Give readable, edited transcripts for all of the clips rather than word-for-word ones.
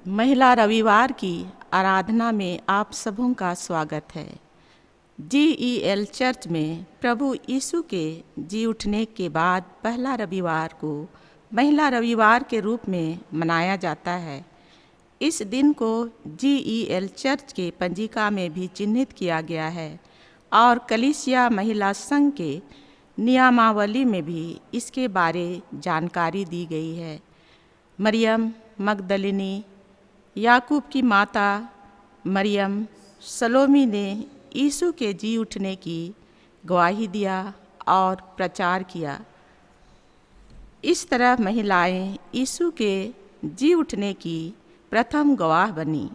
महिला रविवार की आराधना में आप सबों का स्वागत है। GEL चर्च में प्रभु यीशु के जी उठने के बाद पहला रविवार को महिला रविवार के रूप में मनाया जाता है। इस दिन को GEL चर्च के पंजिका में भी चिन्हित किया गया है और कलीसिया महिला संघ के नियमावली में भी इसके बारे जानकारी दी गई है। मरियम मगदलिनी, याकूब की माता मरियम, सलोमी ने यीशु के जी उठने की गवाही दिया और प्रचार किया। इस तरह महिलाएं यीशु के जी उठने की प्रथम गवाह बनी।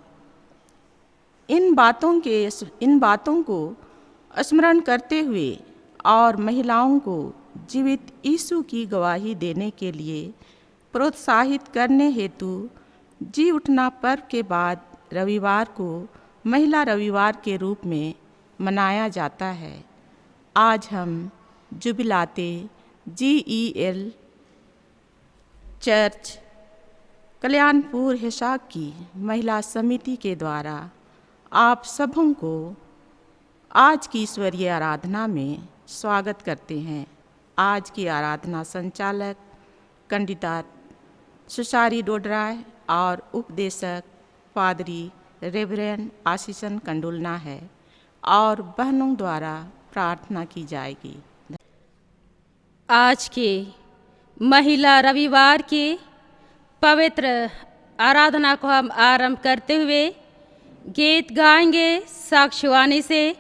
इन बातों को स्मरण करते हुए और महिलाओं को जीवित यीशु की गवाही देने के लिए प्रोत्साहित करने हेतु जी उठना पर्व के बाद रविवार को महिला रविवार के रूप में मनाया जाता है। आज हम जुबिलाते GEL चर्च कल्याणपुर हिसाब की महिला समिति के द्वारा आप सबों को आज की ईश्वरीय आराधना में स्वागत करते हैं। आज की आराधना संचालक कंडिता सुसारी डोडराय और उपदेशक पादरी रेवरेंड आशीषन कंडुलना है और बहनों द्वारा प्रार्थना की जाएगी। आज के महिला रविवार के पवित्र आराधना को हम आरंभ करते हुए गीत गाएंगे साक्ष्यवाणी से।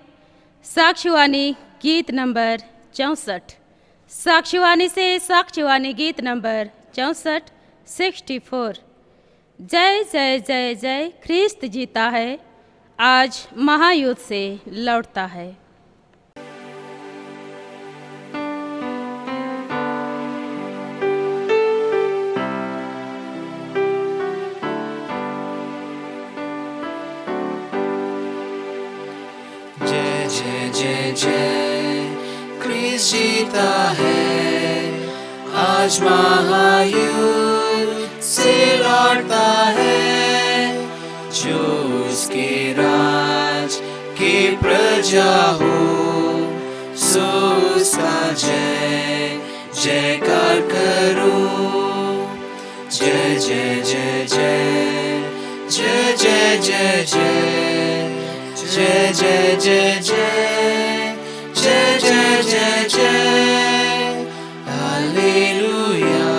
साक्ष्यवाणी गीत नंबर 64। साक्ष्यवाणी से साक्ष्यवाणी गीत नंबर 64 64। जय जय जय जय ख्रिस्त जीता है, आज महायुद्ध से लौटता है। जय जय जय जय ख्रिस्त जीता है, आज महायुद्ध से लौटता है। जो उसके राज की प्रजा हो, सो उसका जय जयकार करूं। जय जय जय जय जय जय जय जय जय जय जय जय जय जय जय। हालेलुया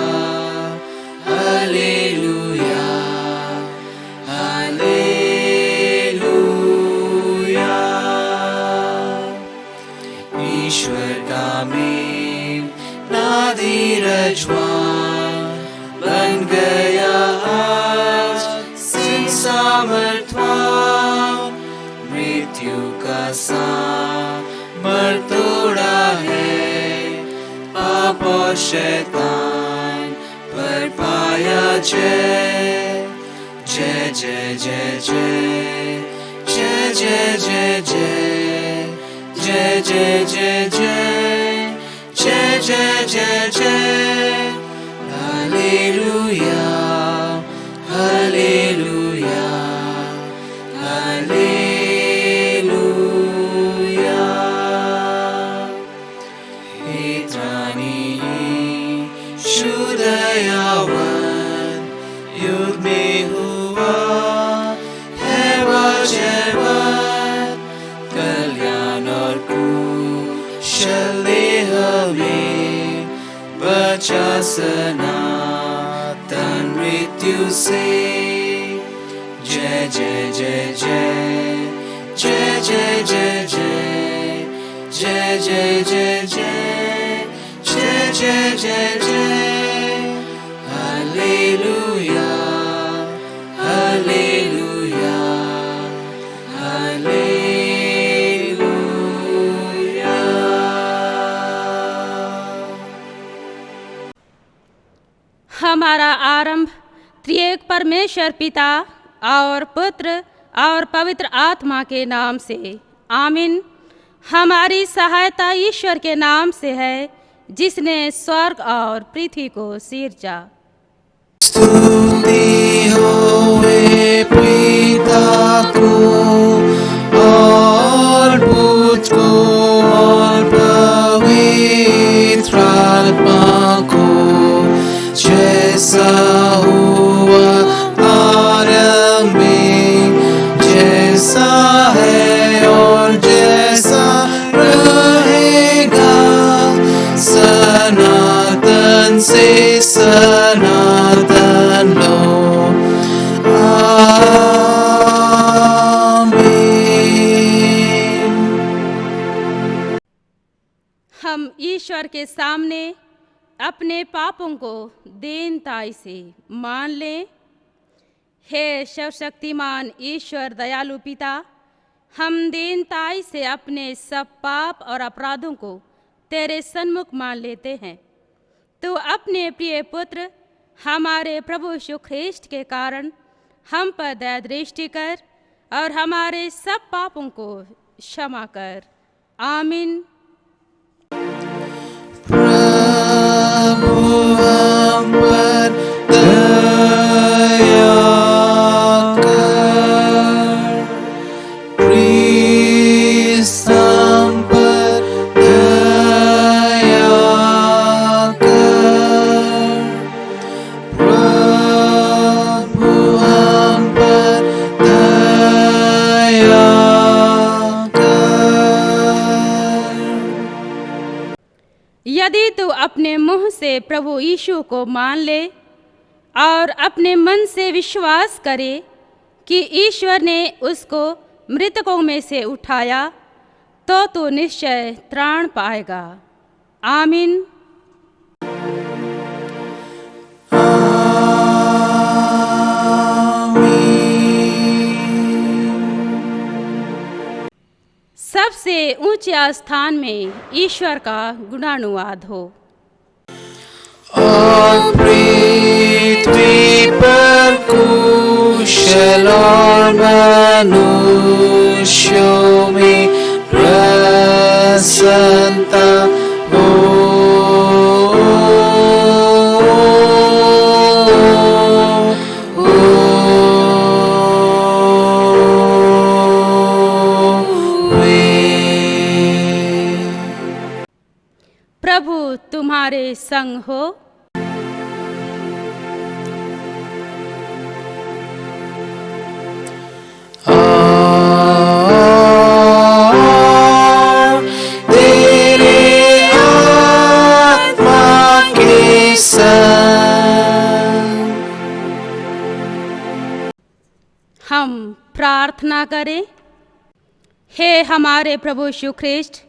हालेलुया हालेलुया। ईश्वर का मेल ना धीरजवान बन गया आज सिंह सामर्थवान। मृत्यु का सामर तोड़ा है, पाप और शैतान पर पाया जय। जय जय जय जय जय जय जय जय जय जय जय जय जय जय जय। हालेलुया हालेलुया हालेलुया। हे त्राणी शुद्ध दयावान, युग में हुआ है वह जयवान। कल्याण और कुशल हमें बचा सनातन मृत्यु से। जय जय जय जय जय जय जय जय जय जय जय जय जय जय जय। हालेलुया हालेलुया हालेलुया। हमारा आरंभ त्रिएक परमेश्वर पिता और पुत्र और पवित्र आत्मा के नाम से, आमीन। हमारी सहायता ईश्वर के नाम से है, जिसने स्वर्ग और पृथ्वी को सिरजा। स्तुति होवे पिता को और पुत्र को और पवित्र आत्मा को, जैसा हुआ आरंभ में, जैसा है और जैसा रहेगा, सनातन से सनातन लो। आमीन। हम ईश्वर के सामने अपने पापों को दीनताई से मान लें। हे सर्वशक्तिमान ईश्वर दयालु पिता, हम दीनताई से अपने सब पाप और अपराधों को तेरे सन्मुख मान लेते हैं। तू अपने प्रिय पुत्र हमारे प्रभु यीशु ख्रिस्ट के कारण हम पर दया दृष्टि कर और हमारे सब पापों को क्षमा कर। आमीन। प्रभु हम पर दया कर, क्रिस्त हम पर दया कर, प्रभु हम पर दया कर। यदि तू अपने मुंह से प्रभु यीशु को मान ले और अपने मन से विश्वास करे कि ईश्वर ने उसको मृतकों में से उठाया, तो तू निश्चय त्राण पाएगा। आमीन। सबसे ऊंचे स्थान में ईश्वर का गुणानुवाद हो। और पृथ्वी पर कुशल और मनुष्यों में प्रसन्नता हो। प्रभु तुम्हारे संग हो। और तेरे आत्मा के संग। हम प्रार्थना करें। हे हमारे प्रभु यीशु ख्रिस्ट,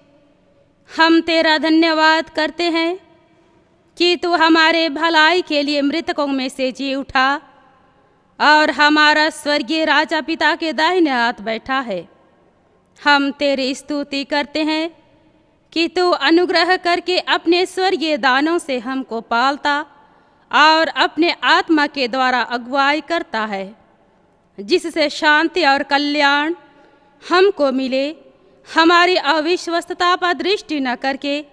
हम तेरा धन्यवाद करते हैं कि तू हमारे भलाई के लिए मृतकों में से जी उठा और हमारा स्वर्गीय राजा पिता के दाहिने हाथ बैठा है। हम तेरी स्तुति करते हैं कि तू अनुग्रह करके अपने स्वर्गीय दानों से हमको पालता और अपने आत्मा के द्वारा अगुवाई करता है, जिससे शांति और कल्याण हमको मिले। हमारी अविश्वस्तता पर दृष्टि न करके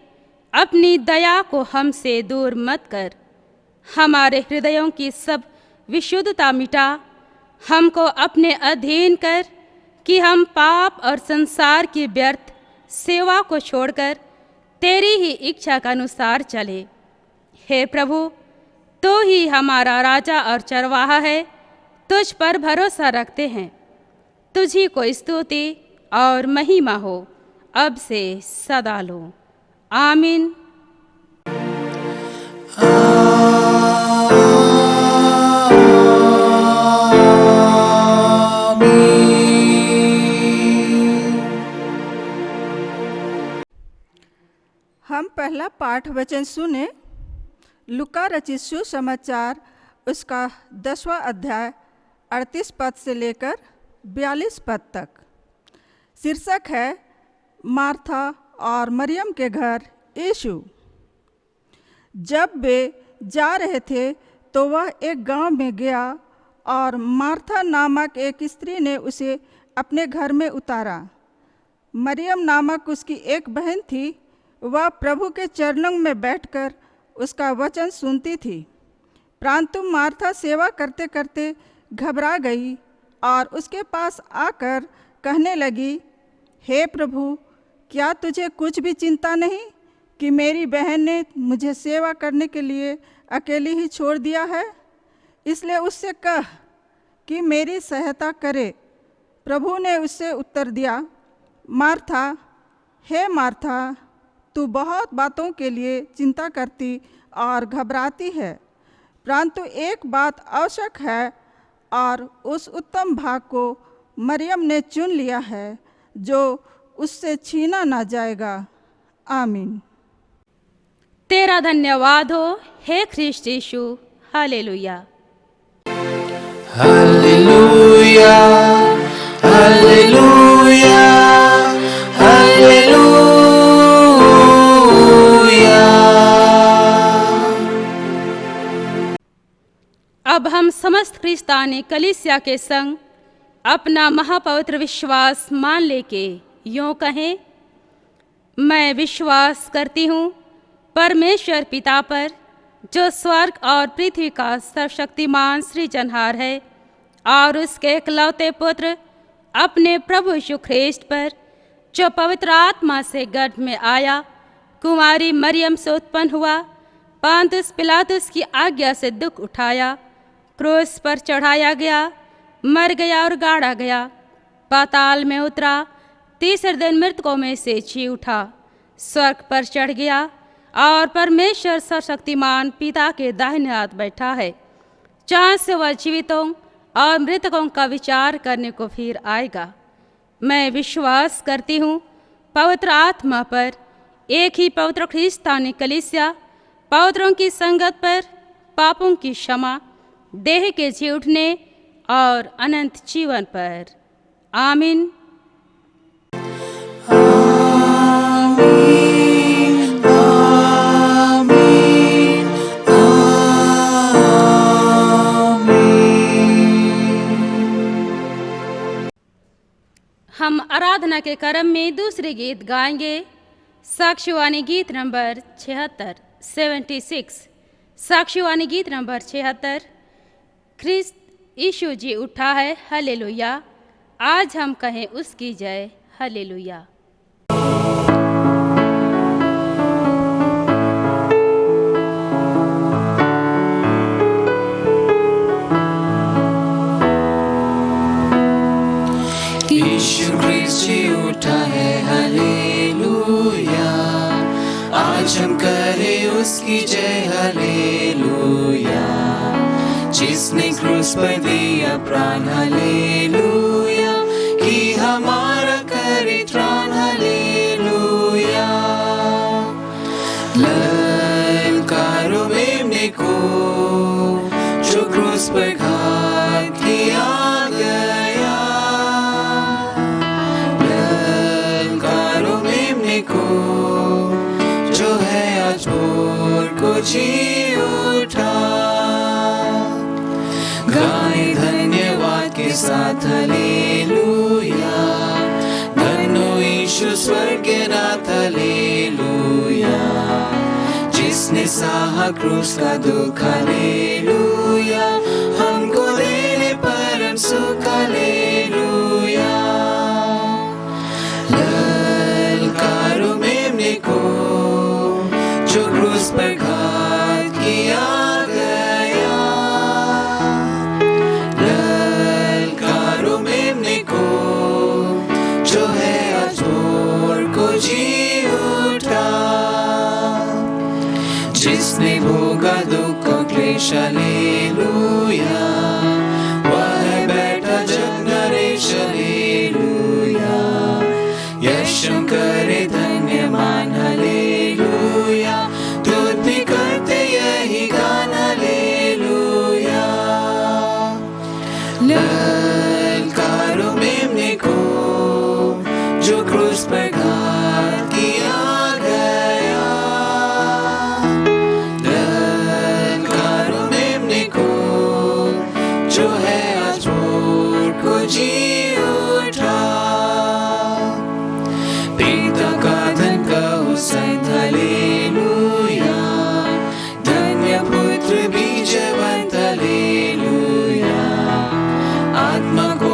अपनी दया को हमसे दूर मत कर। हमारे हृदयों की सब विशुद्धता मिटा, हमको अपने अधीन कर कि हम पाप और संसार की व्यर्थ सेवा को छोड़कर तेरी ही इच्छा के अनुसार चले। हे प्रभु, तो ही हमारा राजा और चरवाहा है। तुझ पर भरोसा रखते हैं। तुझी को स्तुति और महिमा हो, अब से सदा लो। आमीन। हम पहला पाठ वचन सुने। लूका रचित सुसमाचार उसका 10वां अध्याय 38 पद से लेकर 42 पद तक। शीर्षक है मार्था और मरियम के घर यीशु। जब वे जा रहे थे तो वह एक गांव में गया और मार्था नामक एक स्त्री ने उसे अपने घर में उतारा। मरियम नामक उसकी एक बहन थी। वह प्रभु के चरणों में बैठकर उसका वचन सुनती थी, परंतु मार्था सेवा करते करते घबरा गई और उसके पास आकर कहने लगी, हे प्रभु, क्या तुझे कुछ भी चिंता नहीं कि मेरी बहन ने मुझे सेवा करने के लिए अकेली ही छोड़ दिया है? इसलिए उससे कह कि मेरी सहायता करे। प्रभु ने उससे उत्तर दिया, मार्था, हे मार्था, तू बहुत बातों के लिए चिंता करती और घबराती है, परंतु एक बात आवश्यक है और उस उत्तम भाग को मरियम ने चुन लिया है जो उससे छीना ना जाएगा। आमीन। तेरा धन्यवाद हो हे ख्रिस्ट यीशु। हालेलुया। हालेलुया, हालेलुया, हालेलुया। अब हम समस्त ख्रिस्तानी कलीसिया के संग अपना महापवित्र विश्वास मान लेके यूँ कहें, मैं विश्वास करती हूँ परमेश्वर पिता पर, जो स्वर्ग और पृथ्वी का सर्वशक्तिमान सृजनहार है, और उसके इकलौते पुत्र अपने प्रभु यीशु ख्रिस्ट पर, जो पवित्र आत्मा से गर्भ में आया, कुंवारी मरियम से उत्पन्न हुआ, पांतुस पिलातुस की आज्ञा से दुख उठाया, क्रूस पर चढ़ाया गया, मर गया और गाड़ा गया, पाताल में उतरा, तीसरे दिन मृतकों में से जी उठा, स्वर्ग पर चढ़ गया और परमेश्वर सर्वशक्तिमान पिता के दाहिने हाथ बैठा है। जहाँ से वह जीवितों और मृतकों का विचार करने को फिर आएगा। मैं विश्वास करती हूँ पवित्र आत्मा पर, एक ही पवित्र ख्रिस्तानी कलीसिया, पवित्रों की संगत पर, पापों की क्षमा, देह के जी उठने और अनंत जीवन पर। आमीन। हम आराधना के क्रम में दूसरे गीत गाएंगे। साक्ष्यवाणी गीत नंबर 76 साक्ष्यवाणी गीत नंबर 76, ख्रिस्त यीशु जी उठा है, हालेलुया। आज हम कहें उसकी जय, हालेलुया। यीशु ख्रिस्त जी उठा है, हालेलुया। आज हम करें उसकी जय, हालेलुया। जिसने क्रूस पर दिया प्राण, हालेलुया, कि हमारा करे त्राण, हालेलुया। ललकारो मेमने को जो क्रूस पर घात किया गया, ललकारो मेमने को जो है आज भोर को जी उठा। गाए धन्यवाद के साथ, हालेलुया। धन्य यीशु स्वर्गनाथ, हालेलुया। जिसने सहा क्रूस का दुख, हालेलुया, हमको देने परम सुख, हालेलुया। ललकारो मेमने को जो क्रूस पर घात किया गया, ललकारो मेमने को जो है आज भोर को जी उठा। जिसने भोगा दुख और क्लेश, हालेलुया, वह बैठा जग नरेश, हालेलुया। यशम करे धन्यमान, हालेलुया। दूत भी करते यही गान, हालेलुया। ललकारो मेमने को जो क्रूस पर घात किया गया, ललकारो मेमने को जो है आज भोर को जी उठा। पिता का धन कहो संत, हालेलुया। धन्य पुत्र भी जयवंत, हालेलुया। आत्मा को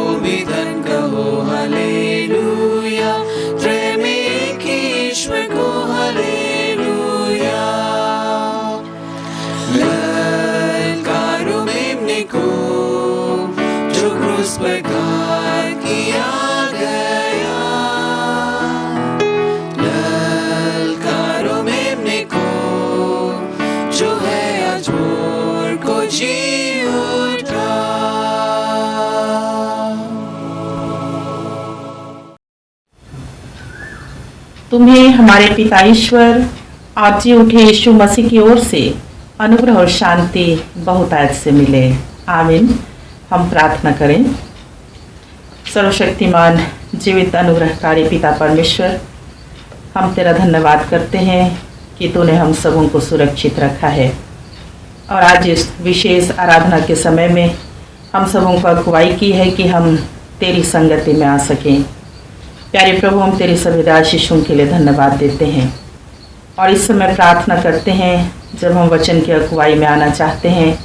तुम्हें हमारे पिता ईश्वर और जी उठे यीशु मसीह की ओर से अनुग्रह और शांति बहुतायत से मिले। आमीन। हम प्रार्थना करें। सर्वशक्तिमान जीवित अनुग्रहकारी पिता परमेश्वर, हम तेरा धन्यवाद करते हैं कि तूने हम सबों को सुरक्षित रखा है और आज इस विशेष आराधना के समय में हम सबों को अगुवाई की है कि हम तेरी संगति में आ सकें। प्यारे प्रभु, हम तेरे सभी दास शिष्यों के लिए धन्यवाद देते हैं और इस समय प्रार्थना करते हैं, जब हम वचन की अगुवाई में आना चाहते हैं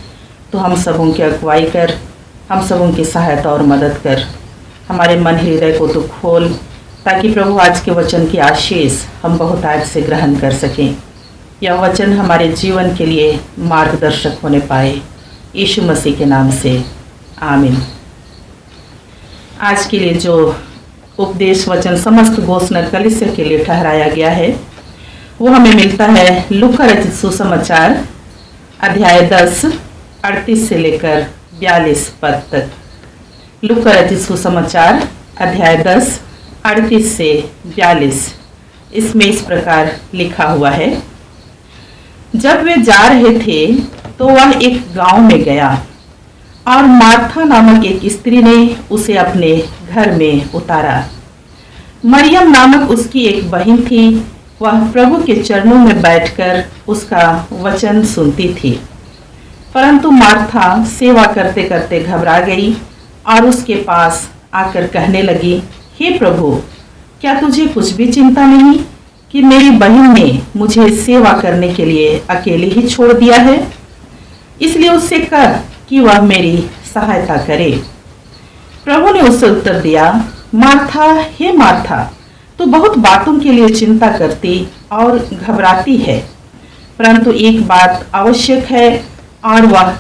तो हम सबों की अगुवाई कर, हम सबों की सहायता और मदद कर। हमारे मन हृदय को तो खोल, ताकि प्रभु आज के वचन की आशीष हम बहुतायत से ग्रहण कर सकें। यह वचन हमारे जीवन के लिए मार्गदर्शक होने पाए, यीशु मसीह के नाम से आमीन। आज के लिए जो उपदेश वचन समस्त गोस्नर कलीसिया के लिए ठहराया गया है वो हमें मिलता है लूका रचित सुसमाचार अध्याय 10 38 से लेकर 42 पद तक। लूका रचित सुसमाचार अध्याय 10 38 से 42। इसमें इस प्रकार लिखा हुआ है, जब वे जा रहे थे तो वह एक गांव में गया और मार्था नामक एक स्त्री ने उसे अपने घर में उतारा। मरियम नामक उसकी एक बहन थी, वह प्रभु के चरणों में बैठकर उसका वचन सुनती थी। परंतु मार्था सेवा करते करते घबरा गई और उसके पास आकर कहने लगी, हे प्रभु, क्या तुझे कुछ भी चिंता नहीं कि मेरी बहन ने मुझे सेवा करने के लिए अकेले ही छोड़ दिया है? इसलिए उससे कह कि वह मेरी सहायता करे। प्रभु ने उससे उत्तर दिया, मार्था, हे मार्था, तू बहुत बातों के लिए चिंता करती और घबराती है, परंतु एक बात आवश्यक है और वह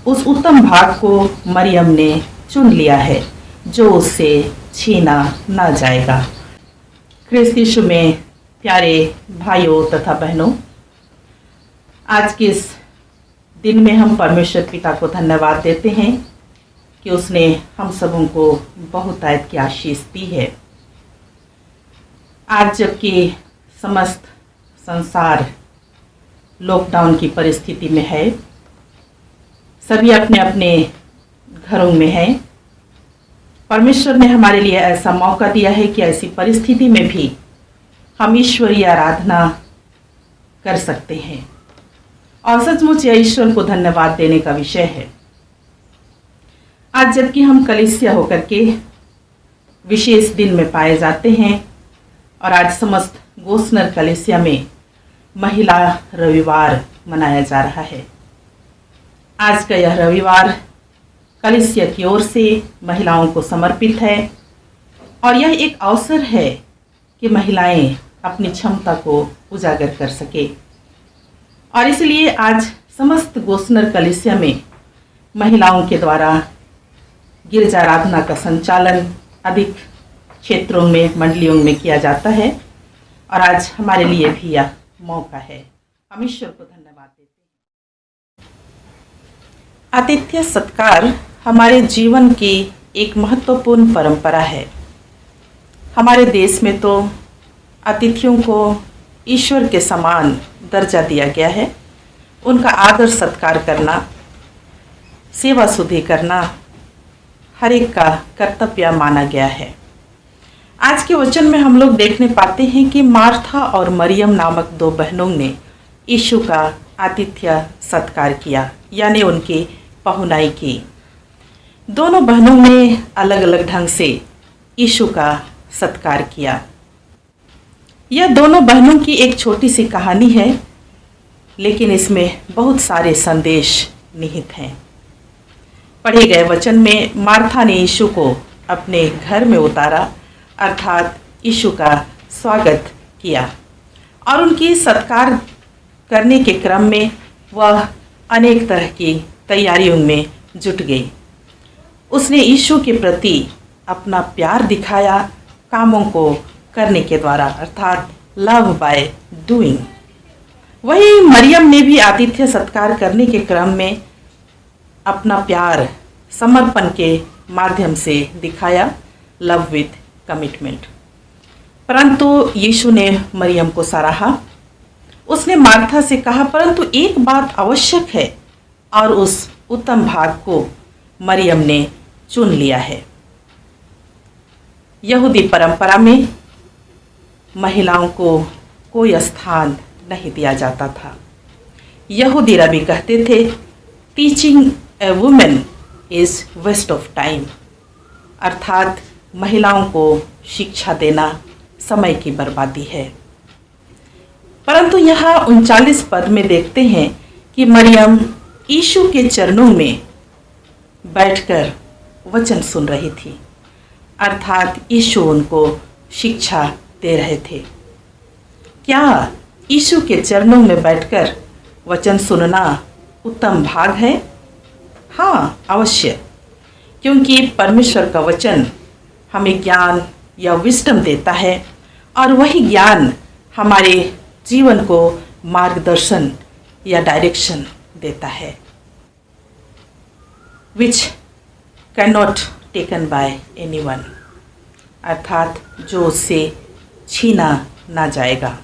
उस उत्तम भाग को मरियम ने चुन लिया है जो उससे छीना न जाएगा। ख्रिस्त यीशु में प्यारे भाइयों तथा बहनों, आज के इस दिन में हम परमेश्वर पिता को धन्यवाद देते हैं कि उसने हम सबों को बहुतायत की आशीष दी है। आज जबकि समस्त संसार लॉकडाउन की परिस्थिति में है, सभी अपने अपने घरों में हैं, परमेश्वर ने हमारे लिए ऐसा मौका दिया है कि ऐसी परिस्थिति में भी हम ईश्वरीय आराधना कर सकते हैं और सचमुच यह ईश्वर को धन्यवाद देने का विषय है। आज जबकि हम कलीसिया होकर के विशेष दिन में पाए जाते हैं और आज समस्त गोस्नर कलीसिया में महिला रविवार मनाया जा रहा है। आज का यह रविवार कलीसिया की ओर से महिलाओं को समर्पित है और यह एक अवसर है कि महिलाएं अपनी क्षमता को उजागर कर सके और इसलिए आज समस्त गोस्नर कलीसिया में महिलाओं के द्वारा गिरजा आराधना का संचालन अधिक क्षेत्रों में, मंडलियों में किया जाता है और आज हमारे लिए भी यह मौका है। हम ईश्वर को धन्यवाद देते हैं। आतिथ्य सत्कार हमारे जीवन की एक महत्वपूर्ण परंपरा है। हमारे देश में तो अतिथियों को ईश्वर के समान दर्जा दिया गया है। उनका आदर सत्कार करना, सेवा शुद्धि करना हर एक का कर्तव्य माना गया है। आज के वचन में हम लोग देखने पाते हैं कि मार्था और मरियम नामक दो बहनों ने यीशु का आतिथ्य सत्कार किया, यानी उनकी पहुनाई की। दोनों बहनों ने अलग अलग ढंग से यीशु का सत्कार किया। यह दोनों बहनों की एक छोटी सी कहानी है, लेकिन इसमें बहुत सारे संदेश निहित हैं। पढ़े गए वचन में मार्था ने यीशु को अपने घर में उतारा, अर्थात यीशु का स्वागत किया और उनकी सत्कार करने के क्रम में वह अनेक तरह की तैयारियों में जुट गई। उसने यीशु के प्रति अपना प्यार दिखाया कामों को करने के द्वारा, अर्थात लव बाय डूइंग। वही मरियम ने भी आतिथ्य सत्कार करने के क्रम में अपना प्यार समर्पण के माध्यम से दिखाया, लव विथ कमिटमेंट। परंतु यीशु ने मरियम को सराहा। उसने मार्था से कहा, परंतु एक बात आवश्यक है और उस उत्तम भाग को मरियम ने चुन लिया है। यहूदी परंपरा में महिलाओं को कोई स्थान नहीं दिया जाता था। यहूदी रबी कहते थे, teaching a women is waste of time, अर्थात महिलाओं को शिक्षा देना समय की बर्बादी है। परंतु यहाँ 39 पद में देखते हैं कि मरियम यीशु के चरणों में बैठकर वचन सुन रही थी, अर्थात यीशु उनको शिक्षा दे रहे थे। क्या यीशु के चरणों में बैठकर वचन सुनना उत्तम भाग है? हाँ, अवश्य, क्योंकि परमेश्वर का वचन हमें ज्ञान या विजडम देता है और वही ज्ञान हमारे जीवन को मार्गदर्शन या डायरेक्शन देता है, which can not taken by anyone, अर्थात जो उससे छीना ना जाएगा।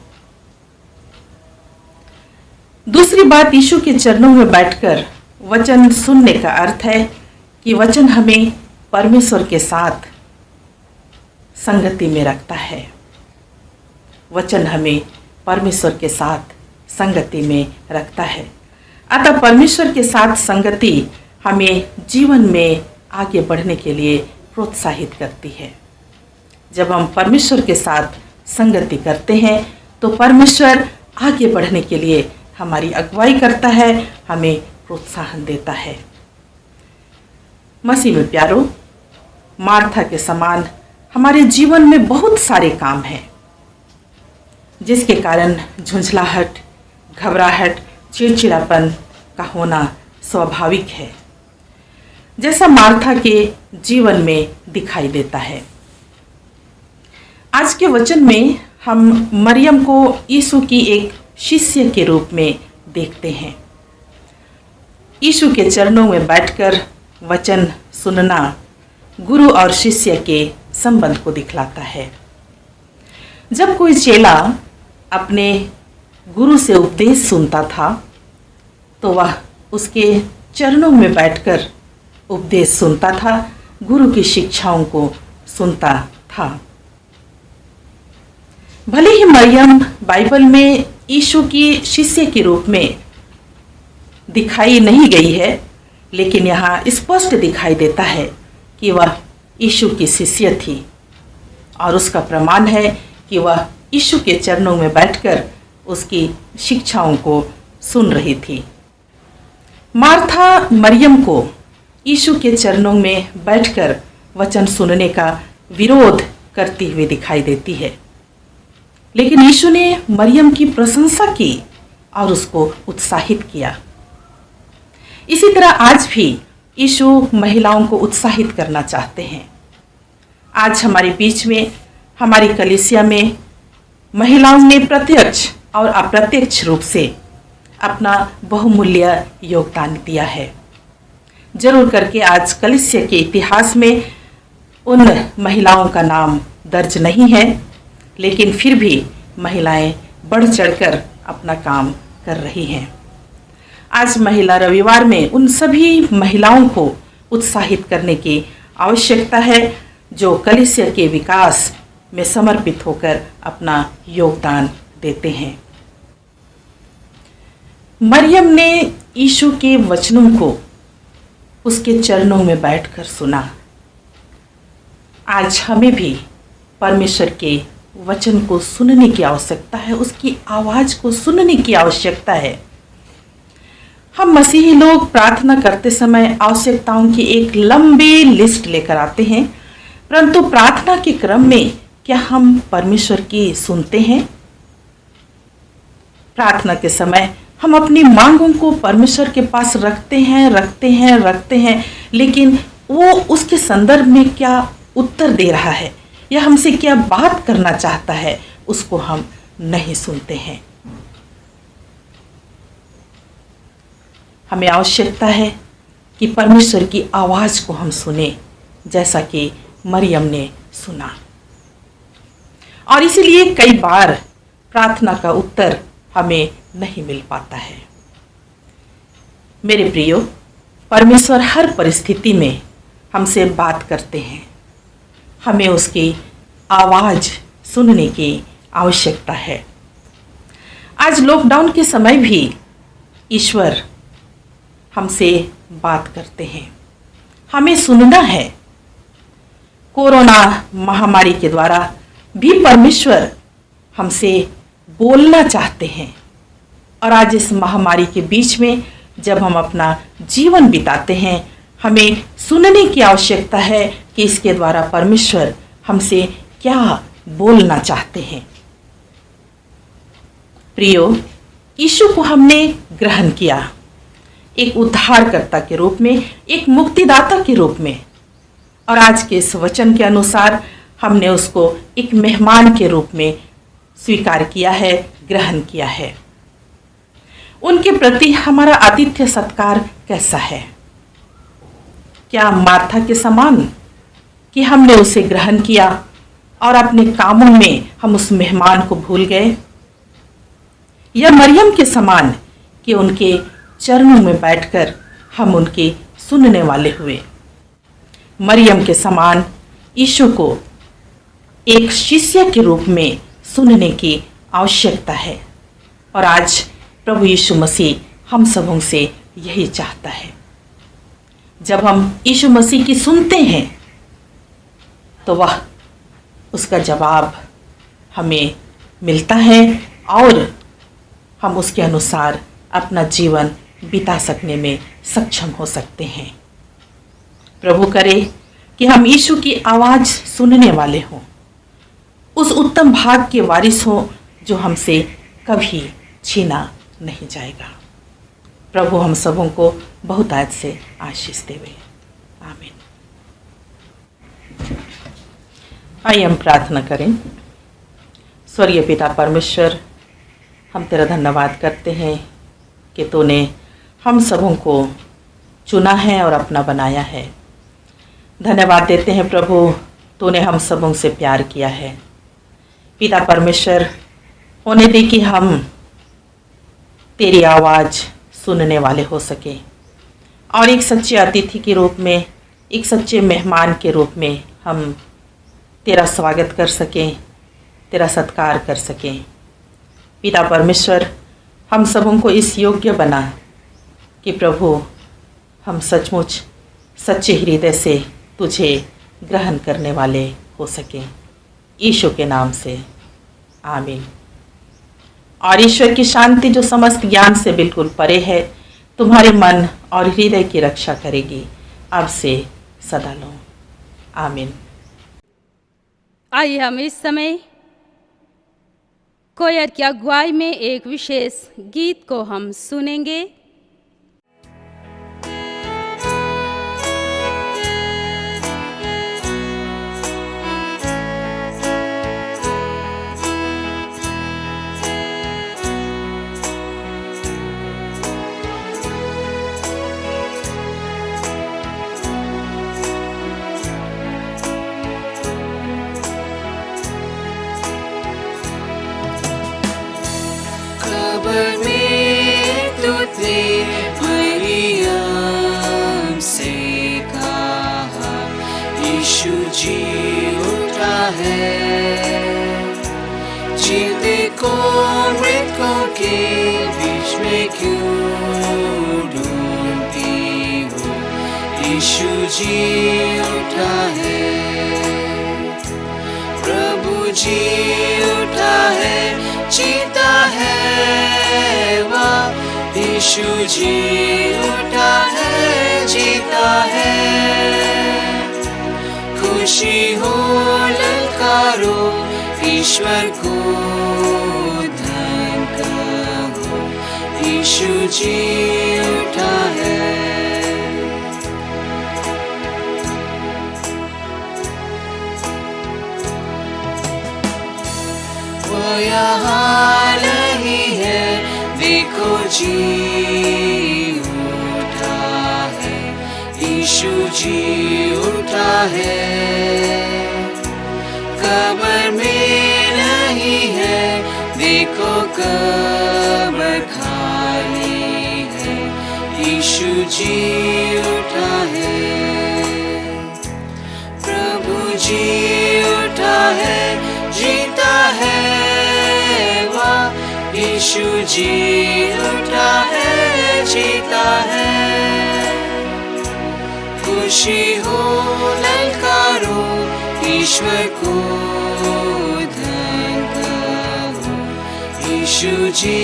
दूसरी बात, यीशु के चरणों में बैठकर वचन सुनने का अर्थ है कि वचन हमें परमेश्वर के साथ संगति में रखता है। वचन हमें परमेश्वर के साथ संगति में रखता है। अतः परमेश्वर के साथ संगति हमें जीवन में आगे बढ़ने के लिए प्रोत्साहित करती है। जब हम परमेश्वर के साथ संगति करते हैं तो परमेश्वर आगे बढ़ने के लिए हमारी अगुवाई करता है, हमें प्रोत्साहन देता है। मसीह में प्यारो, मार्था के समान हमारे जीवन में बहुत सारे काम हैं जिसके कारण झुंझलाहट, घबराहट, चिड़चिड़ापन का होना स्वाभाविक है, जैसा मार्था के जीवन में दिखाई देता है। आज के वचन में हम मरियम को यीशु की एक शिष्य के रूप में देखते हैं। यीशु के चरणों में बैठकर वचन सुनना गुरु और शिष्य के संबंध को दिखलाता है। जब कोई चेला अपने गुरु से उपदेश सुनता था तो वह उसके चरणों में बैठकर उपदेश सुनता था, गुरु की शिक्षाओं को सुनता था। भले ही मरियम बाइबल में यीशु की शिष्य के रूप में दिखाई नहीं गई है, लेकिन यहाँ स्पष्ट दिखाई देता है कि वह यीशु की शिष्य थी और उसका प्रमाण है कि वह यीशु के चरणों में बैठकर उसकी शिक्षाओं को सुन रही थी। मार्था मरियम को यीशु के चरणों में बैठकर वचन सुनने का विरोध करती हुई दिखाई देती है, लेकिन यीशु ने मरियम की प्रशंसा की और उसको उत्साहित किया। इसी तरह आज भी यीशु महिलाओं को उत्साहित करना चाहते हैं। आज हमारे बीच में, हमारी कलीसिया में महिलाओं ने प्रत्यक्ष और अप्रत्यक्ष रूप से अपना बहुमूल्य योगदान दिया है। जरूर करके आज कलीसिया के इतिहास में उन महिलाओं का नाम दर्ज नहीं है, लेकिन फिर भी महिलाएं बढ़ चढ़कर अपना काम कर रही हैं। आज महिला रविवार में उन सभी महिलाओं को उत्साहित करने की आवश्यकता है जो कलीसिया के विकास में समर्पित होकर अपना योगदान देते हैं। मरियम ने यीशु के वचनों को उसके चरणों में बैठकर सुना। आज हमें भी परमेश्वर के वचन को सुनने की आवश्यकता है, उसकी आवाज़ को सुनने की आवश्यकता है। हम मसीही लोग प्रार्थना करते समय आवश्यकताओं की एक लंबी लिस्ट लेकर आते हैं, परंतु प्रार्थना के क्रम में क्या हम परमेश्वर की सुनते हैं? प्रार्थना के समय हम अपनी मांगों को परमेश्वर के पास रखते हैं, लेकिन वो उसके संदर्भ में क्या उत्तर दे रहा है या हमसे क्या बात करना चाहता है, उसको हम नहीं सुनते हैं। हमें आवश्यकता है कि परमेश्वर की आवाज़ को हम सुने, जैसा कि मरियम ने सुना। और इसीलिए कई बार प्रार्थना का उत्तर हमें नहीं मिल पाता है। मेरे प्रियो, परमेश्वर हर परिस्थिति में हमसे बात करते हैं। हमें उसकी आवाज़ सुनने की आवश्यकता है। आज लॉकडाउन के समय भी ईश्वर हमसे बात करते हैं। हमें सुनना है। कोरोना महामारी के द्वारा भी परमेश्वर हमसे बोलना चाहते हैं। और आज इस महामारी के बीच में जब हम अपना जीवन बिताते हैं, हमें सुनने की आवश्यकता है कि इसके द्वारा परमेश्वर हमसे क्या बोलना चाहते हैं। प्रियो, यीशु को हमने ग्रहण किया एक उद्धारकर्ता के रूप में, एक मुक्तिदाता के रूप में, और आज के इस वचन के अनुसार हमने उसको एक मेहमान के रूप में स्वीकार किया है, ग्रहण किया है। उनके प्रति हमारा आतिथ्य सत्कार कैसा है? क्या मार्था के समान कि हमने उसे ग्रहण किया और अपने कामों में हम उस मेहमान को भूल गए, या मरियम के समान कि उनके चरणों में बैठकर हम उनके सुनने वाले हुए? मरियम के समान यीशु को एक शिष्य के रूप में सुनने की आवश्यकता है। और आज प्रभु यीशु मसीह हम सबों से यही चाहता है। जब हम यीशु मसीह की सुनते हैं तो वह उसका जवाब हमें मिलता है और हम उसके अनुसार अपना जीवन बिता सकने में सक्षम हो सकते हैं। प्रभु करे कि हम यीशु की आवाज़ सुनने वाले हों, उस उत्तम भाग के वारिस हों जो हमसे कभी छीना नहीं जाएगा। प्रभु हम सबों को बहुतायत से आशीष देवे। आमीन। आइए हम प्रार्थना करें। स्वर्गीय पिता परमेश्वर, हम तेरा धन्यवाद करते हैं कि तूने हम सबों को चुना है और अपना बनाया है। धन्यवाद देते हैं प्रभु, तूने हम सबों से प्यार किया है। पिता परमेश्वर, होने दे कि हम तेरी आवाज़ सुनने वाले हो सके और एक सच्चे अतिथि के रूप में, एक सच्चे मेहमान के रूप में हम तेरा स्वागत कर सकें, तेरा सत्कार कर सकें। पिता परमेश्वर, हम सबों को इस योग्य बना कि प्रभु हम सचमुच सच्चे हृदय से तुझे ग्रहण करने वाले हो सकें। यीशु के नाम से आमीन। और ईश्वर की शांति जो समस्त ज्ञान से बिल्कुल परे है, तुम्हारे मन और हृदय की रक्षा करेगी अब से सदा लो। आमीन। आइए हम इस समय कोयर की अगुवाई में एक विशेष गीत को हम सुनेंगे। यीशु जी उठा है, जीते को मृतकों के बीच में क्यों ढूंढती हो। यीशु जी उठा है, प्रभु जी उठा है, जीता है वह। यीशु जी उठा है, जीता है। खुशी हो ललकारो ईश्वर को धन कहो। यीशु जी उठा है, वो यहाँ नहीं है, देखो जी उठा है। यीशु जी उठा है, कब्र में देखो कब्र खाली है, यीशु जी उठा है, प्रभु जी उठा है, जीता है, वाह यीशु जी उठा है, जीता है। खुशी हो ललकारो, ईश्वर को धन कहो, यीशु जी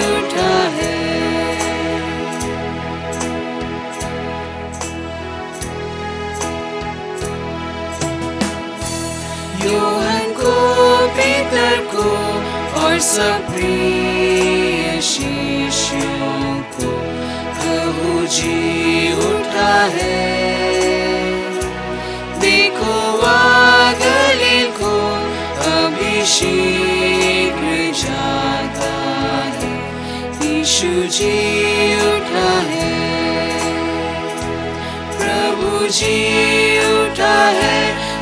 उठा है। यूहन्ना को, पीतर को और सब प्रिय शिष्यों को प्रभु जी उठा है। देखो वहाँ गलील को अभी शीघ्र जाता है, यीशु जी उठा है, प्रभु जी उठा है,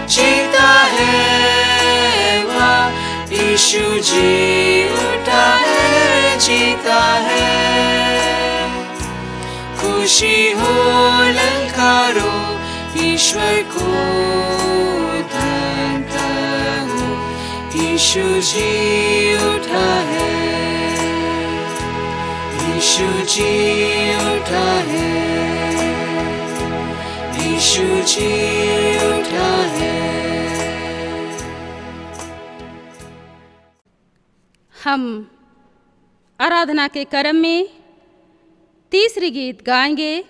जीता है, वाह यीशु जी उठा है, जीता है। खुशी हो ललकारो, ईश्वर को धन कहो, यीशु जी उठा है, यीशु जी उठा है, यीशु जी उठा है। हम आराधना के क्रम में तीसरी गीत गाएंगे।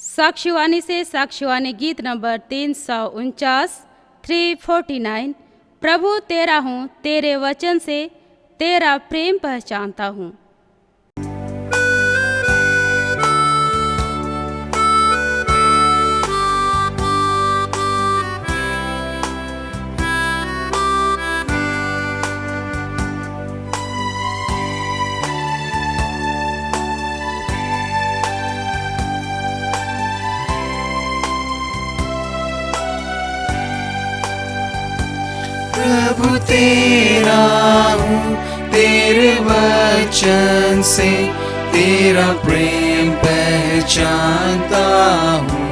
साक्षीवाणी से साक्षीवाणी गीत नंबर 349 349। प्रभु तेरा हूँ, तेरे वचन से तेरा प्रेम पहचानता हूँ। प्रभु तेरा हूँ, तेरे वचन से तेरा प्रेम पहचानता हूँ।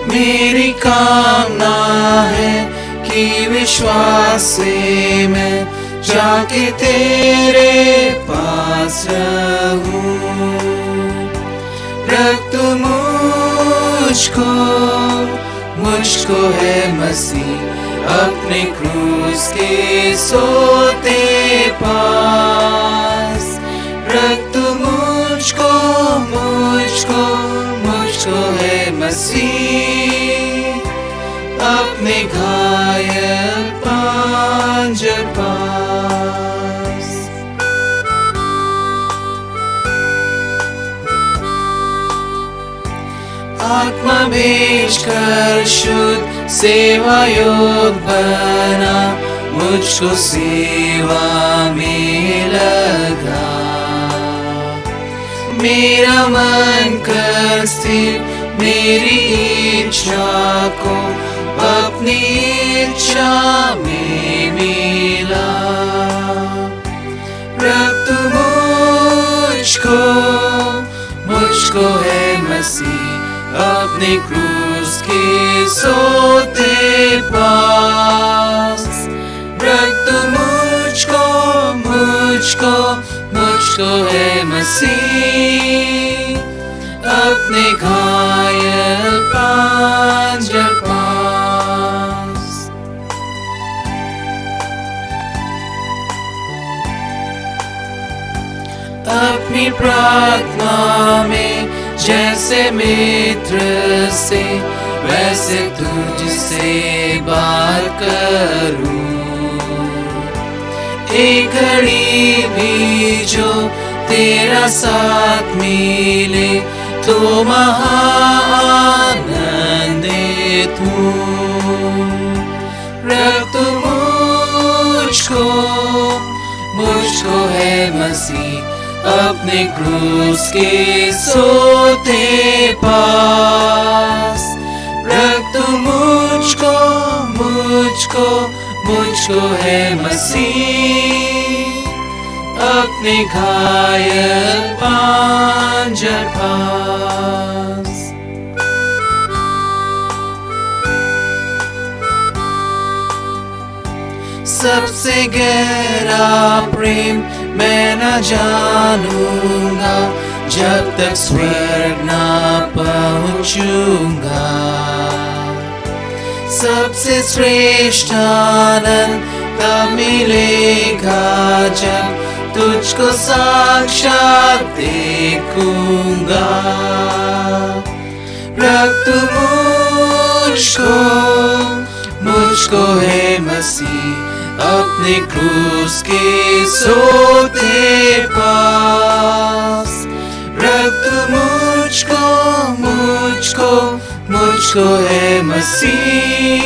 मेरी कामना है कि विश्वास से मैं जाके तेरे पास रहूँ। रख तू मुझको है मसीह अपने क्रूस के सोते पास। रख तू मुझको है मसीह अपने घायल पांजर पास। आत्मा भेज कर शुद्ध सेवा योग बना, मुझको सेवा में लगा। मेरा मन कर स्थिर, मेरी इच्छा को अपनी इच्छा में मिला। रख तू मुझको है मसीह अपने क्रूस के सोते पास। रख तू मुझको है मसीह अपने घायल पांजर पास। अपनी प्रार्थना में जैसे मित्र से वैसे तुझसे बात करूं। एक घड़ी भी जो तेरा साथ मिले तो महाआनंदित हूँ। रख तू मुझको है मसीह अपने क्रूस के सोते पास। रख तू मुझको मुझको है मसीह अपने घायल पांजर पास। सबसे गहरा प्रेम मैं न जानूंगा जब तक स्वर्ग न पहुंचूंगा। सबसे श्रेष्ठ आनंद तब मिलेगा जब तुझको साक्षात देखूंगा। रख तू मुझको है मसीह अपने क्रूस के सोते पास। रख तू मुझको है मसीह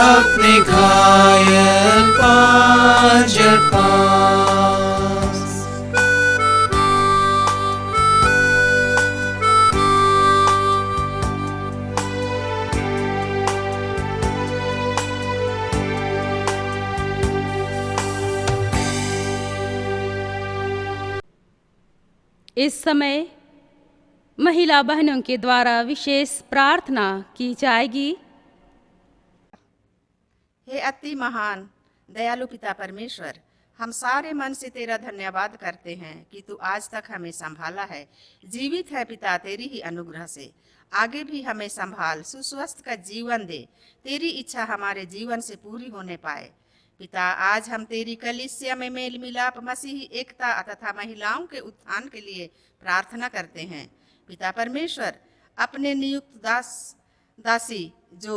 अपने घायल पांजर पास। इस समय महिला बहनों के द्वारा विशेष प्रार्थना की जाएगी। हे अति महान दयालु पिता परमेश्वर, हम सारे मन से तेरा धन्यवाद करते हैं कि तू आज तक हमें संभाला है, जीवित है पिता तेरी ही अनुग्रह से। आगे भी हमें संभाल, सुस्वस्थ का जीवन दे, तेरी इच्छा हमारे जीवन से पूरी होने पाए। पिता, आज हम तेरी कलीसिया में मेल मिलाप, मसीही एकता तथा महिलाओं के उत्थान के लिए प्रार्थना करते हैं। पिता परमेश्वर, अपने नियुक्त दासी जो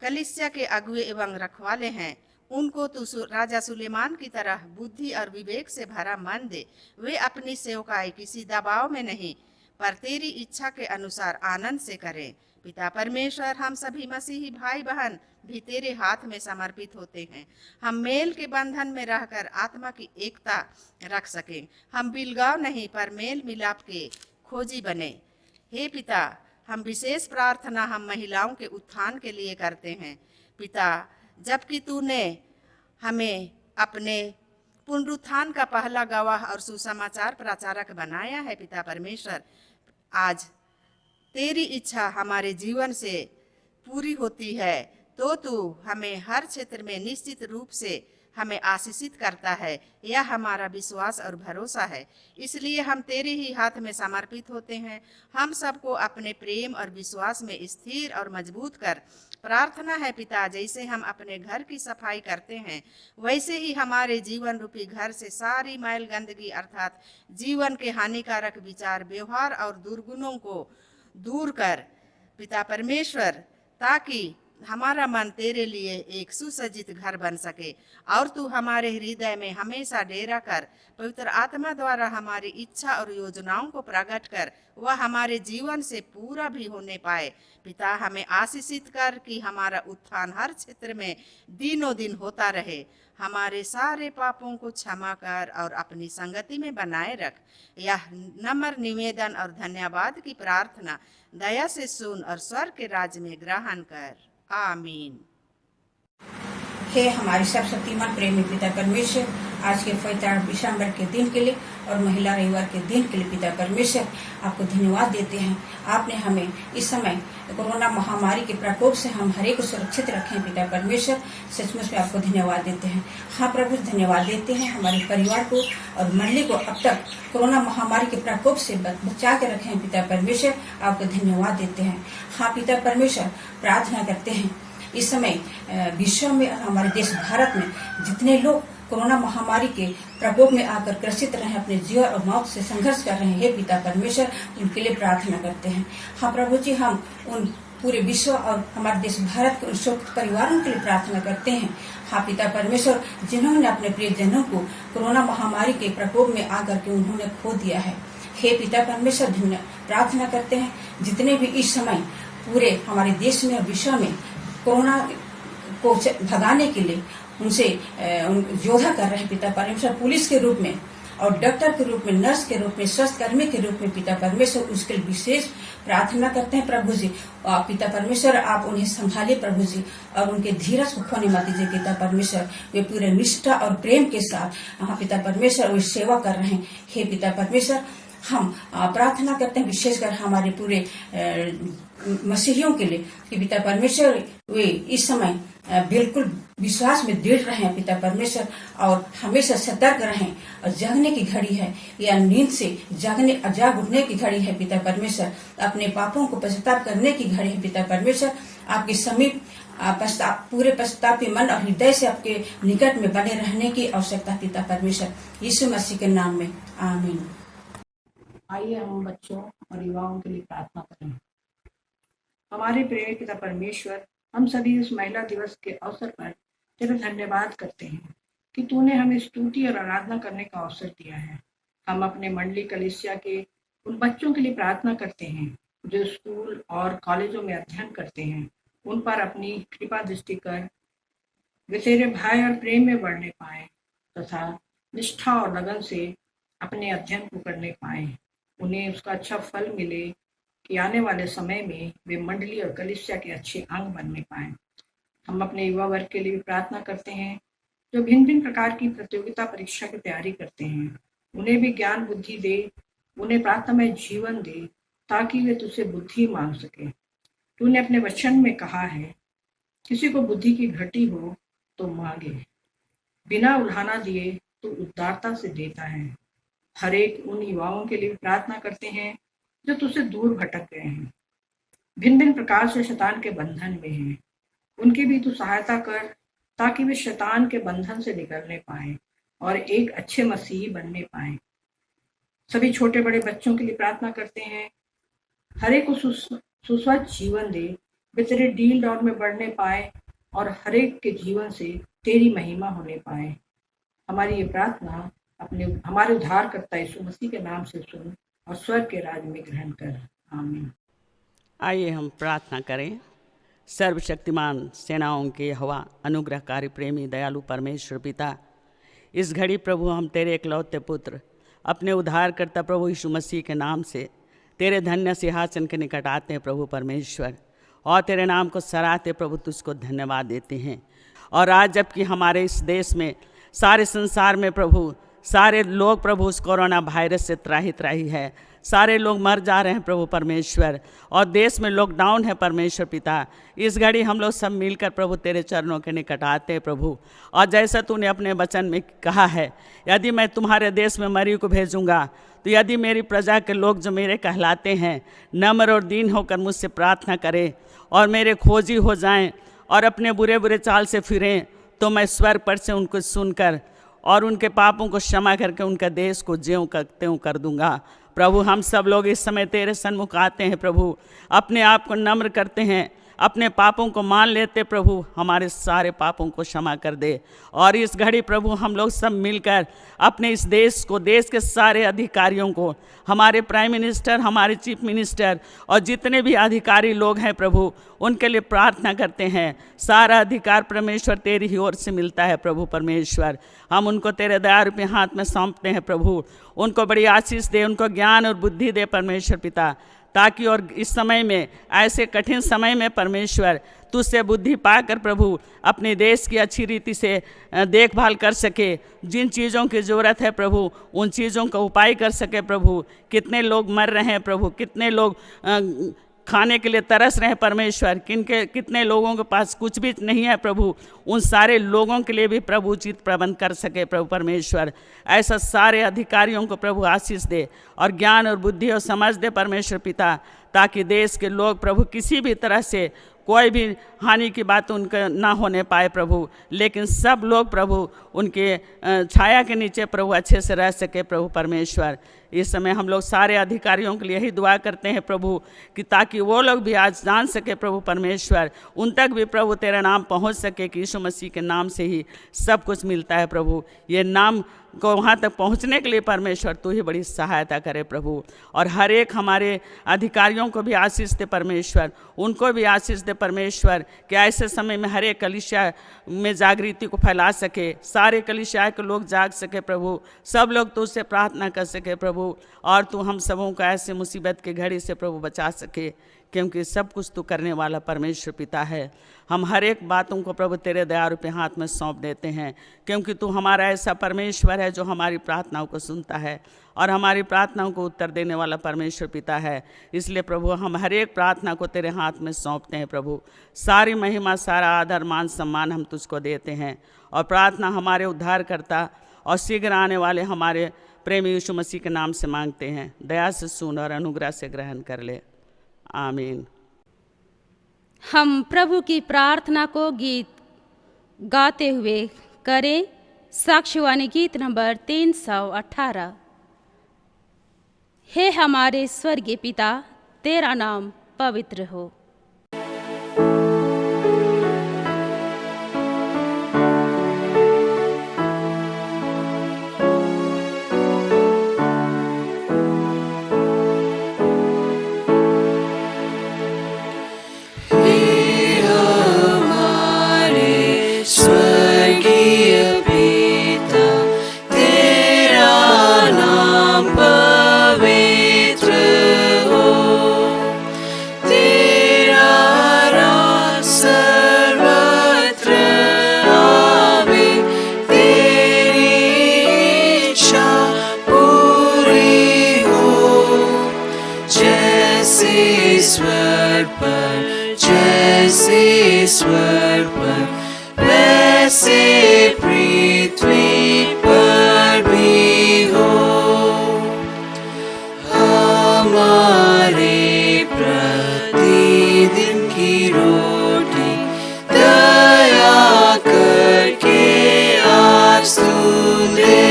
कलीसिया के अगुए एवं रखवाले हैं, उनको तू राजा सुलेमान की तरह बुद्धि और विवेक से भरा मन दे। वे अपनी सेवकाई किसी दबाव में नहीं पर तेरी इच्छा के अनुसार आनंद से करें। पिता परमेश्वर, हम सभी मसीही भाई बहन भी तेरे हाथ में समर्पित होते हैं। हम मेल के बंधन में रहकर आत्मा की एकता रख सकें। हम बिलगाव नहीं पर मेल मिलाप के खोजी बने। हे पिता, हम विशेष प्रार्थना हम महिलाओं के उत्थान के लिए करते हैं। पिता, जबकि तूने हमें अपने पुनरुत्थान का पहला गवाह और सुसमाचार प्रचारक बनाया है, पिता परमेश्वर, आज तेरी इच्छा हमारे जीवन से पूरी होती है तो तू हमें हर क्षेत्र में निश्चित रूप से हमें आशीषित करता है। यह हमारा विश्वास और भरोसा है, इसलिए हम तेरे ही हाथ में समर्पित होते हैं। हम सबको अपने प्रेम और विश्वास में स्थिर और मजबूत कर। प्रार्थना है पिता, जैसे हम अपने घर की सफाई करते हैं वैसे ही हमारे जीवन रूपी घर से सारी मैल गंदगी अर्थात जीवन के हानिकारक विचार, व्यवहार और दुर्गुणों को दूर कर पिता परमेश्वर, ताकि हमारा मन तेरे लिए एक सुसज्जित घर बन सके और तू हमारे हृदय में हमेशा डेरा कर पवित्र आत्मा द्वारा हमारी इच्छा और योजनाओं को प्रकट कर वह हमारे जीवन से पूरा भी होने पाए। पिता, हमें आशीषित कर कि हमारा उत्थान हर क्षेत्र में दिनों दिन होता रहे। हमारे सारे पापों को क्षमा कर और अपनी संगति में बनाए रख। यह नम्र निवेदन और धन्यवाद की प्रार्थना दया से सुन और स्वर्ग के राज्य में ग्रहण कर। आमीन। हे हमारे सर्वशक्तिमान प्रेमी पिता परमेश्वर, आज के पवित्र दिसंबर के दिन के लिए और महिला रविवार के दिन के लिए पिता परमेश्वर आपको धन्यवाद देते हैं। आपने हमें इस समय कोरोना महामारी के प्रकोप से हम हर एक को सुरक्षित रखें। पिता परमेश्वर, सचमुच में आपको धन्यवाद देते हैं। हाँ प्रभु, धन्यवाद देते हैं हमारे परिवार को और मंडली को अब तक कोरोना महामारी के प्रकोप से बचा के रखें। पिता परमेश्वर, आपको धन्यवाद देते हैं। हाँ पिता परमेश्वर, प्रार्थना करते हैं इस समय विश्व में हमारे देश भारत में जितने लोग कोरोना महामारी के प्रकोप में आकर ग्रसित रहे, अपने जीवन और मौत से संघर्ष कर रहे हैं, पिता परमेश्वर उनके लिए प्रार्थना करते हैं। हाँ प्रभु जी, हम उन पूरे विश्व और हमारे देश भारत के उन शोक परिवारों के लिए प्रार्थना करते हैं। हाँ पिता परमेश्वर, जिन्होंने अपने प्रियजनों को कोरोना महामारी के प्रकोप में आकर के उन्होंने खो दिया है। हे पिता परमेश्वर, प्रार्थना करते हैं जितने भी इस समय पूरे हमारे देश में और विश्व में कोरोना को भगाने के लिए उनसे योद्धा कर रहे हैं पिता परमेश्वर, पुलिस के रूप में और डॉक्टर के रूप में, नर्स के रूप में, स्वास्थ्य कर्मी के रूप में पिता परमेश्वर उसके लिए विशेष प्रार्थना करते हैं प्रभु जी। पिता परमेश्वर आप उन्हें संभालिए प्रभु जी, और उनके धीरज को खोने मत दीजिए पिता परमेश्वर। वे पूरे निष्ठा और प्रेम के साथ पिता परमेश्वर वे सेवा कर रहे हैं। हे पिता परमेश्वर, हम प्रार्थना करते हैं विशेषकर हमारे पूरे मसीहियों के लिए कि पिता परमेश्वर वे इस समय बिल्कुल विश्वास में दृढ़ रहें पिता परमेश्वर, और हमेशा सतर्क रहें। और जागने की घड़ी है या नींद से जाग उठने की घड़ी है पिता परमेश्वर। अपने पापों को पश्चाताप करने की घड़ी है पिता परमेश्वर। आपके समीप पूरे पश्चातापी मन और हृदय से आपके निकट में बने रहने की आवश्यकता पिता परमेश्वर, यीशु मसीह के नाम में आमीन। आइए हम बच्चों और युवाओं के लिए प्रार्थना करें। हमारे प्रिय पिता परमेश्वर, हम सभी इस महिला दिवस के अवसर पर तेरा धन्यवाद करते हैं कि तूने हमें स्तुति और आराधना करने का अवसर दिया है। हम अपने मंडली कलीसिया के उन बच्चों के लिए प्रार्थना करते हैं जो स्कूल और कॉलेजों में अध्ययन करते हैं। उन पर अपनी कृपा दृष्टि कर वे तेरे भय और प्रेम में बढ़ने पाए तथा निष्ठा और लगन से अपने अध्ययन को करने पाए। उन्हें उसका अच्छा फल मिले कि आने वाले समय में वे मंडली और कलीसिया के अच्छे अंग बनने पाए। हम अपने युवा वर्ग के लिए भी प्रार्थना करते हैं जो भिन्न भिन्न प्रकार की प्रतियोगिता परीक्षा की तैयारी करते हैं। उन्हें भी ज्ञान बुद्धि दे, उन्हें प्रार्थनामय जीवन दे ताकि वे तुझसे बुद्धि मांग सके। तूने अपने वचन में कहा है, किसी को बुद्धि की घटी हो तो मांगे, बिना उल्हाना दिए तो उदारता से देता है। हर एक उन युवाओं के लिए प्रार्थना करते हैं जो तुझसे दूर भटक गए हैं, भिन्न भिन्न प्रकार से शैतान के बंधन में हैं। उनकी भी तू सहायता कर ताकि वे शैतान के बंधन से निकलने पाए और एक अच्छे मसीही बनने पाए। सभी छोटे बड़े बच्चों के लिए प्रार्थना करते हैं, हर एक को सुस्वस्थ जीवन दे, वे तेरे डील दौड़ में बढ़ने पाए और हर एक के जीवन से तेरी महिमा होने पाए। हमारी ये प्रार्थना हमारे उद्धारकर्ता यीशु मसीह के नाम से सुन और स्वर्ग के राज में ग्रहण कर, आमीन। आइए हम प्रार्थना करें। सर्वशक्तिमान सेनाओं के यहोवा, अनुग्रहकारी प्रेमी दयालु परमेश्वर पिता, इस घड़ी प्रभु हम तेरे एकलौते पुत्र अपने उद्धारकर्ता प्रभु यीशु मसीह के नाम से तेरे धन्य सिंहासन के निकट आते हैं प्रभु परमेश्वर, और तेरे नाम को सराहते प्रभु, तुझको धन्यवाद देते हैं। और आज जबकि हमारे इस देश में, सारे संसार में प्रभु, सारे लोग प्रभु उस कोरोना वायरस से त्राही है, सारे लोग मर जा रहे हैं प्रभु परमेश्वर, और देश में लॉकडाउन है परमेश्वर पिता। इस घड़ी हम लोग सब मिलकर प्रभु तेरे चरणों के निकट आते हैं प्रभु, और जैसा तूने अपने वचन में कहा है, यदि मैं तुम्हारे देश में मरी को भेजूंगा तो यदि मेरी प्रजा के लोग जो मेरे कहलाते हैं नम्र और दीन होकर मुझसे प्रार्थना करें और मेरे खोजी हो जाएं और अपने बुरे बुरे चाल से फिरें, तो मैं स्वर्ग पर से उनको सुनकर और उनके पापों को क्षमा करके उनका देश को ज्यों करते हूँ कर दूंगा। प्रभु हम सब लोग इस समय तेरे सन्मुख आते हैं प्रभु, अपने आप को नम्र करते हैं, अपने पापों को मान लेते प्रभु, हमारे सारे पापों को क्षमा कर दे। और इस घड़ी प्रभु हम लोग सब मिलकर अपने इस देश को, देश के सारे अधिकारियों को, हमारे प्राइम मिनिस्टर, हमारे चीफ मिनिस्टर और जितने भी अधिकारी लोग हैं प्रभु, उनके लिए प्रार्थना करते हैं। सारा अधिकार परमेश्वर तेरी ही ओर से मिलता है प्रभु परमेश्वर। हम उनको तेरे दया रूपी हाथ में सौंपते हैं प्रभु, उनको बड़ी आशीष दे, उनको ज्ञान और बुद्धि दे परमेश्वर पिता, ताकि और इस समय में, ऐसे कठिन समय में परमेश्वर तुझसे बुद्धि पाकर प्रभु अपने देश की अच्छी रीति से देखभाल कर सके। जिन चीज़ों की ज़रूरत है प्रभु, उन चीज़ों का उपाय कर सके प्रभु। कितने लोग मर रहे हैं प्रभु, कितने लोग खाने के लिए तरस रहे हैं परमेश्वर, कितने लोगों के पास कुछ भी नहीं है प्रभु, उन सारे लोगों के लिए भी प्रभु उचित प्रबंध कर सके प्रभु परमेश्वर। ऐसा सारे अधिकारियों को प्रभु आशीष दे और ज्ञान और बुद्धि और समझ दे परमेश्वर पिता, ताकि देश के लोग प्रभु किसी भी तरह से कोई भी हानि की बात उनके ना होने पाए प्रभु, लेकिन सब लोग प्रभु उनके छाया के नीचे प्रभु अच्छे से रह सके प्रभु परमेश्वर। इस समय हम लोग सारे अधिकारियों के लिए यही दुआ करते हैं प्रभु, कि ताकि वो लोग भी आज जान सके प्रभु परमेश्वर, उन तक भी प्रभु तेरा नाम पहुंच सके कि यीशु मसीह के नाम से ही सब कुछ मिलता है प्रभु। ये नाम को वहाँ तक पहुँचने के लिए परमेश्वर तू ही बड़ी सहायता करे प्रभु। और हर एक हमारे अधिकारियों को भी आशीष दे परमेश्वर, उनको भी आशीष दे परमेश्वर कि ऐसे समय में हर एक कलीसिया में जागृति को फैला सके, सारे कलीसिया के लोग जाग सके प्रभु, सब लोग तो उससे प्रार्थना कर सके प्रभु, और तू हम सबों को ऐसे मुसीबत के घड़ी से प्रभु बचा सके, क्योंकि सब कुछ तू करने वाला परमेश्वर पिता है। हम हर एक बातों को प्रभु तेरे दया रूपी हाथ में सौंप देते हैं, क्योंकि तू हमारा ऐसा परमेश्वर है जो हमारी प्रार्थनाओं को सुनता है और हमारी प्रार्थनाओं को उत्तर देने वाला परमेश्वर पिता है। इसलिए प्रभु हम हर एक प्रार्थना को तेरे हाथ में सौंपते हैं प्रभु। सारी महिमा, सारा आदर, मान, सम्मान हम तुझको देते हैं, और प्रार्थना हमारे उद्धारकर्ता और शीघ्र आने वाले हमारे प्रेमी यीशु मसीह के नाम से मांगते हैं। दया से सुन और अनुग्रह से ग्रहण कर ले, आमीन। हम प्रभु की प्रार्थना को गीत गाते हुए करें। साक्ष्यवाणी गीत नंबर 318। हे हमारे स्वर्गीय पिता, तेरा नाम पवित्र हो। ईश्वर पर वैसे पृथ्वी पर भी हो। हमारे प्रतिदिन की रोटी दया करके आज तू दे,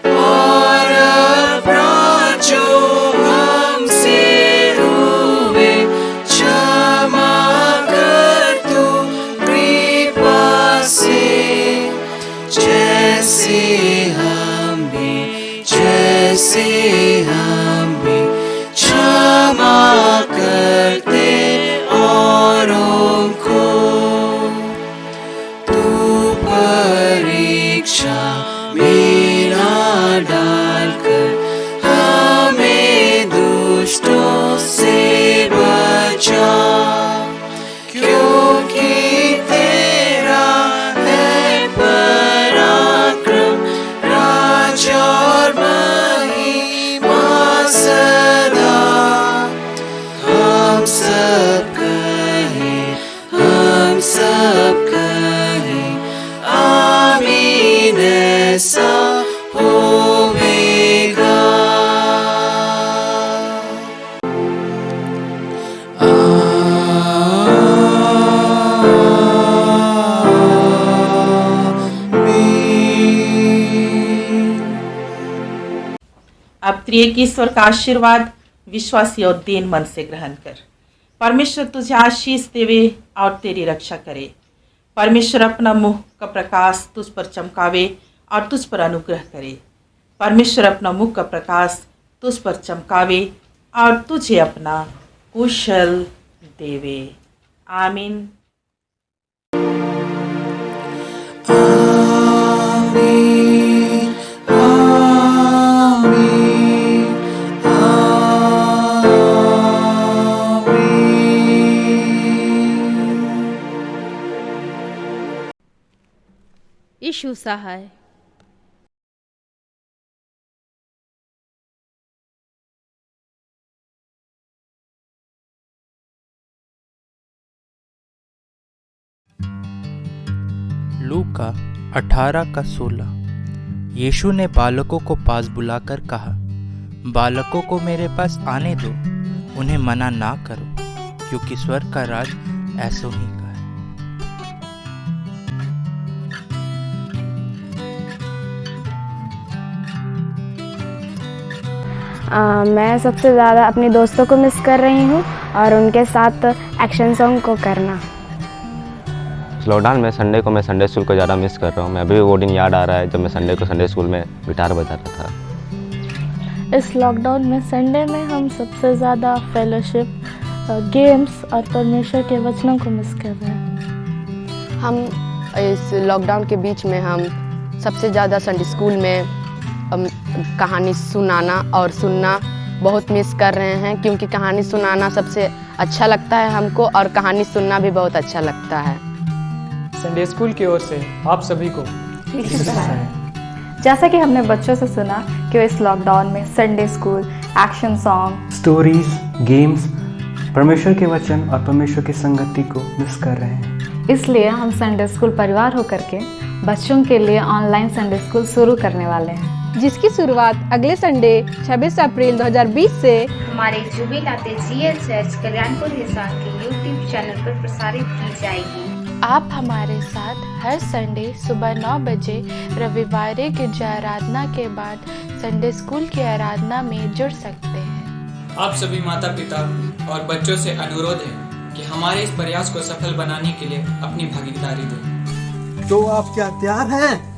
और अपराध जो हमसे हुए क्षमा कर तू कृपा से, जैसे हम भी क्षमा करते औरों को। तू परीक्षा में ना डालकर हमें दुष्टों से बचा, क्योंकि तेरा है पराक्रम, राज और महिमा सदा। हम सब कहें आमीन, ऐसा होवेगा। अब त्रिएक ईश्वर का आशीर्वाद विश्वासी और दीन मन से ग्रहण कर। परमेश्वर तुझे आशीष देवे और तेरी रक्षा करे। परमेश्वर अपना मुंह का प्रकाश तुझ पर चमकावे और तुझ पर अनुग्रह करे। परमेश्वर अपना मुंह का प्रकाश तुझ पर चमकावे और तुझे अपना कुशल देवे। आमीन। यीशु सहाय। लूका 18:16। यीशु ने बालकों को पास बुलाकर कहा, बालकों को मेरे पास आने दो, उन्हें मना ना करो, क्योंकि स्वर्ग का राज ऐसो ही का है। मैं सबसे ज़्यादा अपने दोस्तों को मिस कर रही हूँ और उनके साथ एक्शन सॉन्ग को करना। लॉकडाउन में संडे को मैं संडे स्कूल को ज़्यादा मिस कर रहा हूँ। मैं अभी वो दिन याद आ रहा है जब मैं संडे को संडे स्कूल में गिटार बजाता था। इस लॉकडाउन में संडे में हम सबसे ज़्यादा फेलोशिप गेम्स और परमेश्वर के वचनों को मिस कर रहे हैं। हम इस लॉकडाउन के बीच में हम सबसे ज़्यादा संडे स्कूल में कहानी सुनाना और सुनना बहुत मिस कर रहे हैं, क्योंकि कहानी सुनाना सबसे अच्छा लगता है हमको और कहानी सुनना भी बहुत अच्छा लगता है। संडे स्कूल की ओर से आप सभी को जैसा कि हमने बच्चों से सुना कि वो इस लॉकडाउन में Sunday school, action song, stories, games, परमेश्वर के वचन और परमेश्वर की संगति को मिस कर रहे हैं। इसलिए हम संडे स्कूल परिवार होकर के बच्चों के लिए ऑनलाइन संडे स्कूल शुरू करने वाले हैं, जिसकी शुरुआत अगले संडे 26 अप्रैल 2020 से हमारे जुबिल आते जीएल चर्च कल्याणपुर हिसार के यूट्यूब चैनल पर प्रसारित की जाएगी। आप हमारे साथ हर संडे सुबह 9 बजे रविवार की आराधना के बाद संडे स्कूल की आराधना में जुड़ सकते हैं। आप सभी माता पिता और बच्चों से अनुरोध है कि हमारे इस प्रयास को सफल बनाने के लिए अपनी भागीदारी दें। तो आप क्या तैयार हैं?